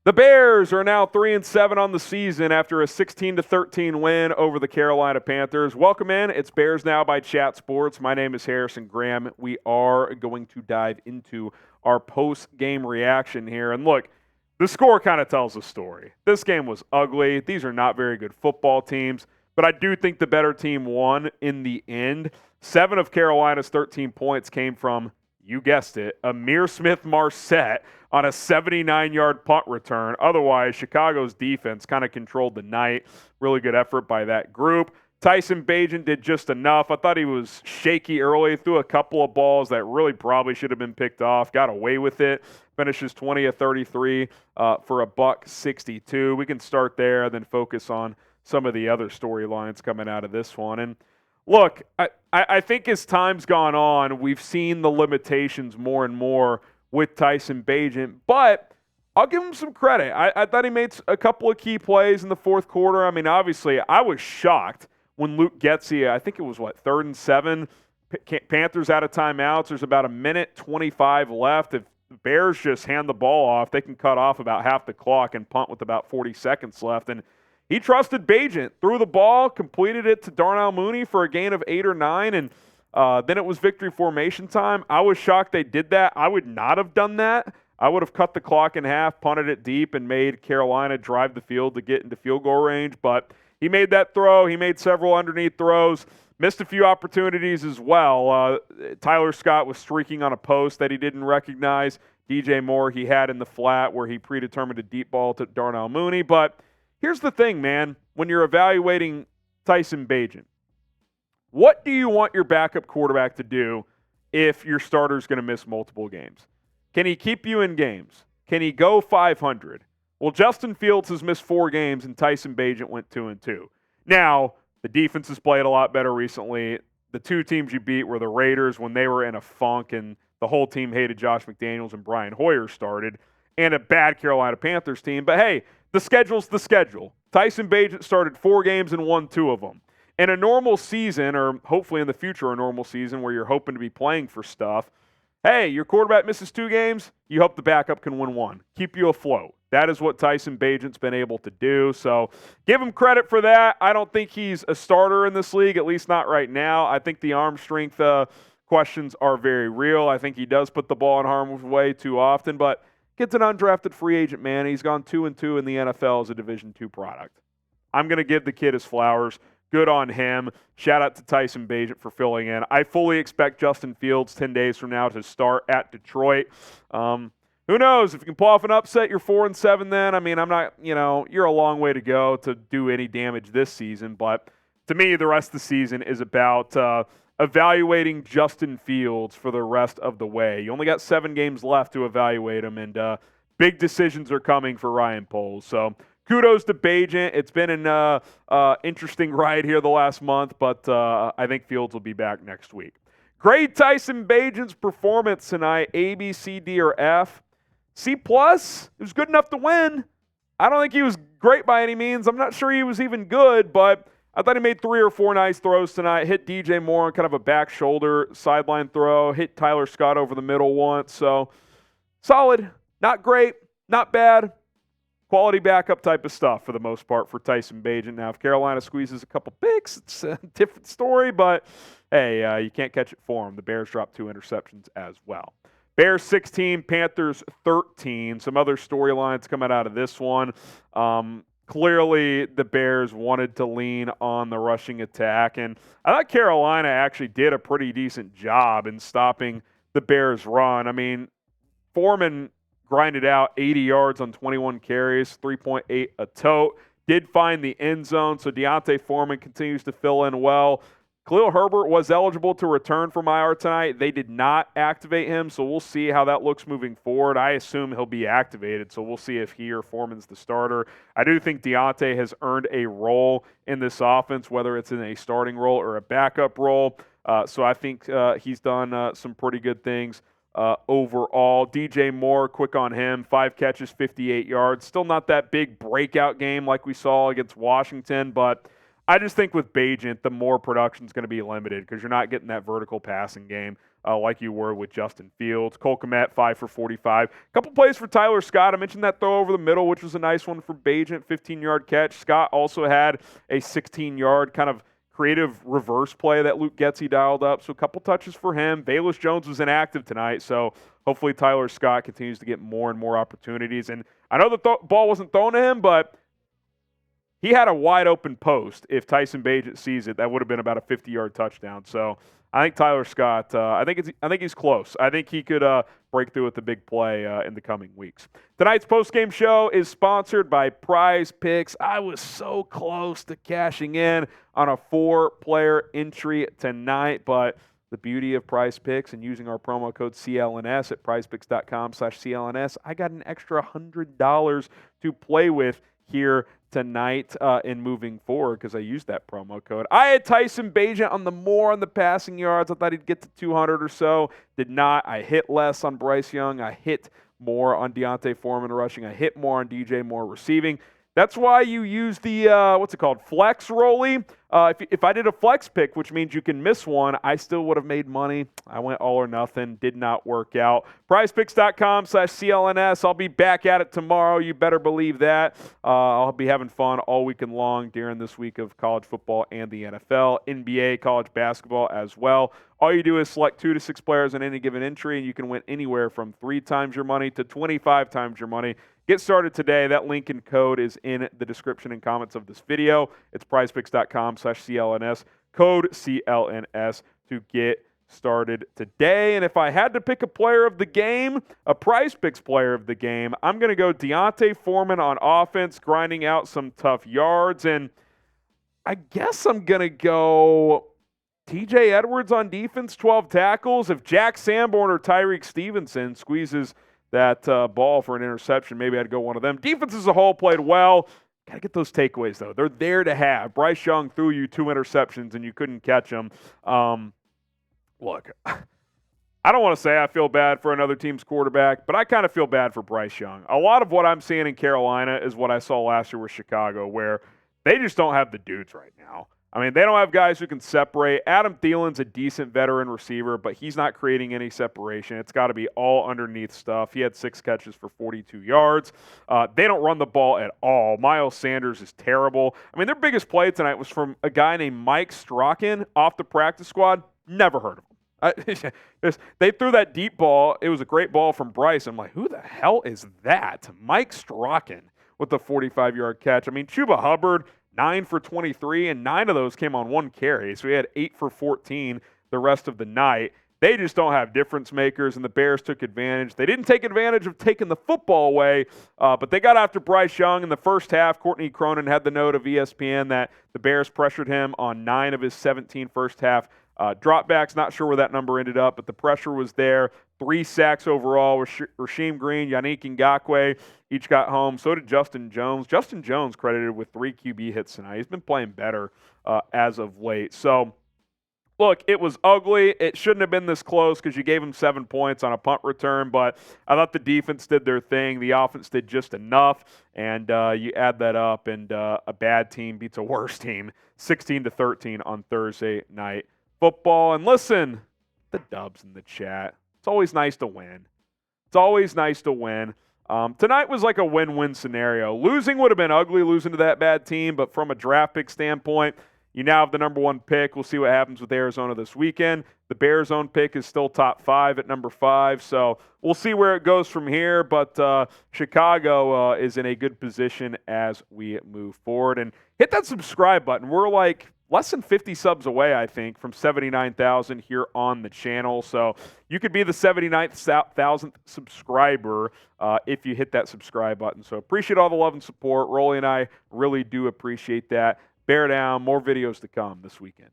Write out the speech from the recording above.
The Bears are now 3-7 on the season after a 16-13 win over the Carolina Panthers. Welcome in. It's Bears Now by Chat Sports. My name is Harrison Graham. We are going to dive into our post-game reaction here. And look, the score kind of tells a story. This game was ugly. These are not very good football teams, but I do think the better team won in the end. 7 of Carolina's 13 points came from, you guessed it, Ihmir Smith-Marsette on a 79-yard punt return. Otherwise, Chicago's defense kind of controlled the night. Really good effort by that group. Tyson Bagent did just enough. I thought he was shaky early, threw a couple of balls that really probably should have been picked off, got away with it. Finishes 20 of 33 for a $162. We can start there, then focus on some of the other storylines coming out of this one. And look, I think as time's gone on, we've seen the limitations more and more with Tyson Bagent, but I'll give him some credit. I thought he made a couple of key plays in the fourth quarter. I mean, obviously, I was shocked when Luke Getsy, I think it was, 3rd and 7, Panthers out of timeouts. There's about 1:25 left. If the Bears just hand the ball off, they can cut off about half the clock and punt with about 40 seconds left. And he trusted Bagent, threw the ball, completed it to Darnell Mooney for a gain of 8 or 9, and then it was victory formation time. I was shocked they did that. I would not have done that. I would have cut the clock in half, punted it deep, and made Carolina drive the field to get into field goal range. But he made that throw. He made several underneath throws. Missed a few opportunities as well. Tyler Scott was streaking on a post that he didn't recognize. DJ Moore he had in the flat where he predetermined a deep ball to Darnell Mooney. But here's the thing, man. When you're evaluating Tyson Bagent, what do you want your backup quarterback to do if your starter's going to miss multiple games? Can he keep you in games? Can he go 500? Well, Justin Fields has missed 4 games, and Tyson Bagent went 2-2. Now, the defense has played a lot better recently. The 2 teams you beat were the Raiders when they were in a funk and the whole team hated Josh McDaniels and Brian Hoyer started, and a bad Carolina Panthers team. But hey, the schedule's the schedule. Tyson Bagent started 4 games and won 2 of them. In a normal season, or hopefully in the future a normal season where you're hoping to be playing for stuff, hey, your quarterback misses 2 games, you hope the backup can win 1. Keep you afloat. That is what Tyson Bagent's been able to do. So give him credit for that. I don't think he's a starter in this league, at least not right now. I think the arm strength questions are very real. I think he does put the ball in harm's way too often, but gets an undrafted free agent, man. He's gone 2-2 in the NFL as a Division II product. I'm going to give the kid his flowers. Good on him. Shout out to Tyson Bagent for filling in. I fully expect Justin Fields 10 days from now to start at Detroit. Who knows? If you can pull off an upset, you're 4-7 then. I mean, I'm not, you're a long way to go to do any damage this season. But to me, the rest of the season is about evaluating Justin Fields for the rest of the way. You only got 7 games left to evaluate him, and big decisions are coming for Ryan Poles. So kudos to Bagent. It's been an interesting ride here the last month, but I think Fields will be back next week. Grade Tyson Bagent's performance tonight, A, B, C, D, or F. C+, it was good enough to win. I don't think he was great by any means. I'm not sure he was even good, but I thought he made 3 or 4 nice throws tonight. Hit DJ Moore on kind of a back shoulder sideline throw. Hit Tyler Scott over the middle once. So solid, not great, not bad. Quality backup type of stuff for the most part for Tyson Bagent. Now, if Carolina squeezes a couple picks, it's a different story, but hey, you can't catch it for him. The Bears dropped 2 interceptions as well. Bears 16, Panthers 13. Some other storylines coming out of this one. Clearly, the Bears wanted to lean on the rushing attack, and I thought Carolina actually did a pretty decent job in stopping the Bears' run. I mean, Foreman grinded out 80 yards on 21 carries, 3.8 a tote. Did find the end zone, so Deontay Foreman continues to fill in well. Khalil Herbert was eligible to return from IR tonight. They did not activate him, so we'll see how that looks moving forward. I assume he'll be activated, so we'll see if he or Foreman's the starter. I do think Deontay has earned a role in this offense, whether it's in a starting role or a backup role. So I think he's done some pretty good things overall. DJ Moore, quick on him, 5 catches, 58 yards. Still not that big breakout game like we saw against Washington, but I just think with Bagent, the more production is going to be limited because you're not getting that vertical passing game like you were with Justin Fields. Kmet, 5 for 45. A couple plays for Tyler Scott. I mentioned that throw over the middle, which was a nice one for Bagent, 15-yard catch. Scott also had a 16-yard kind of creative reverse play that Luke Getsy dialed up. So a couple touches for him. Velus Jones was inactive tonight, so hopefully Tyler Scott continues to get more and more opportunities. And I know the ball wasn't thrown to him, but he had a wide open post. If Tyson Bagent sees it, that would have been about a 50-yard touchdown. So I think Tyler Scott, I think he's close. I think he could break through with the big play in the coming weeks. Tonight's postgame show is sponsored by Prize Picks. I was so close to cashing in on a 4-player entry tonight, but the beauty of Prize Picks and using our promo code CLNS at prizepicks.com/CLNS, I got an extra $100 to play with here tonight and moving forward because I used that promo code. I had Tyson Bagent on the passing yards. I thought he'd get to 200 or so. Did not. I hit less on Bryce Young. I hit more on Deontay Foreman rushing. I hit more on DJ Moore receiving. That's why you use the, flex rollie. If I did a flex pick, which means you can miss one, I still would have made money. I went all or nothing. Did not work out. PrizePicks.com/CLNS. I'll be back at it tomorrow. You better believe that. I'll be having fun all weekend long during this week of college football and the NFL, NBA, college basketball as well. All you do is select 2 to 6 players in any given entry, and you can win anywhere from 3 times your money to 25 times your money. Get started today. That link and code is in the description and comments of this video. It's prizepicks.com/CLNS, code CLNS to get started today. And if I had to pick a player of the game, a Prize Picks player of the game, I'm going to go Deontay Foreman on offense, grinding out some tough yards. And I guess I'm going to go TJ Edwards on defense, 12 tackles. If Jack Sanborn or Tyreek Stevenson squeezes that ball for an interception, maybe I'd go one of them. Defense as a whole played well. Got to get those takeaways, though. They're there to have. Bryce Young threw you 2 interceptions, and you couldn't catch them. Look, I don't want to say I feel bad for another team's quarterback, but I kind of feel bad for Bryce Young. A lot of what I'm seeing in Carolina is what I saw last year with Chicago, where they just don't have the dudes right now. I mean, they don't have guys who can separate. Adam Thielen's a decent veteran receiver, but he's not creating any separation. It's got to be all underneath stuff. He had 6 catches for 42 yards. They don't run the ball at all. Miles Sanders is terrible. I mean, their biggest play tonight was from a guy named Mike Strachan off the practice squad. Never heard of him. They threw that deep ball. It was a great ball from Bryce. I'm like, who the hell is that? Mike Strachan with the 45-yard catch. I mean, Chuba Hubbard, 9 for 23, and 9 of those came on 1 carry. So he had 8 for 14 the rest of the night. They just don't have difference makers, and the Bears took advantage. They didn't take advantage of taking the football away, but they got after Bryce Young in the first half. Courtney Cronin had the note of ESPN that the Bears pressured him on 9 of his 17 first-half dropbacks. Not sure where that number ended up, but the pressure was there. 3 sacks overall. Rasheem Green, Yannick Ngakoue each got home. So did Justin Jones. Justin Jones credited with 3 QB hits tonight. He's been playing better as of late. So, look, it was ugly. It shouldn't have been this close because you gave him 7 points on a punt return, but I thought the defense did their thing. The offense did just enough, and you add that up, and a bad team beats a worse team, 16-13 on Thursday night football. And listen, the dubs in the chat. It's always nice to win. It's always nice to win. Tonight was like a win-win scenario. Losing would have been ugly, losing to that bad team, but from a draft pick standpoint, you now have the number 1 pick. We'll see what happens with Arizona this weekend. The Bears' own pick is still top 5 at number 5, so we'll see where it goes from here, but Chicago is in a good position as we move forward. And hit that subscribe button. We're like less than 50 subs away, I think, from 79,000 here on the channel. So you could be the 79,000th subscriber if you hit that subscribe button. So appreciate all the love and support. Rolly and I really do appreciate that. Bear down. More videos to come this weekend.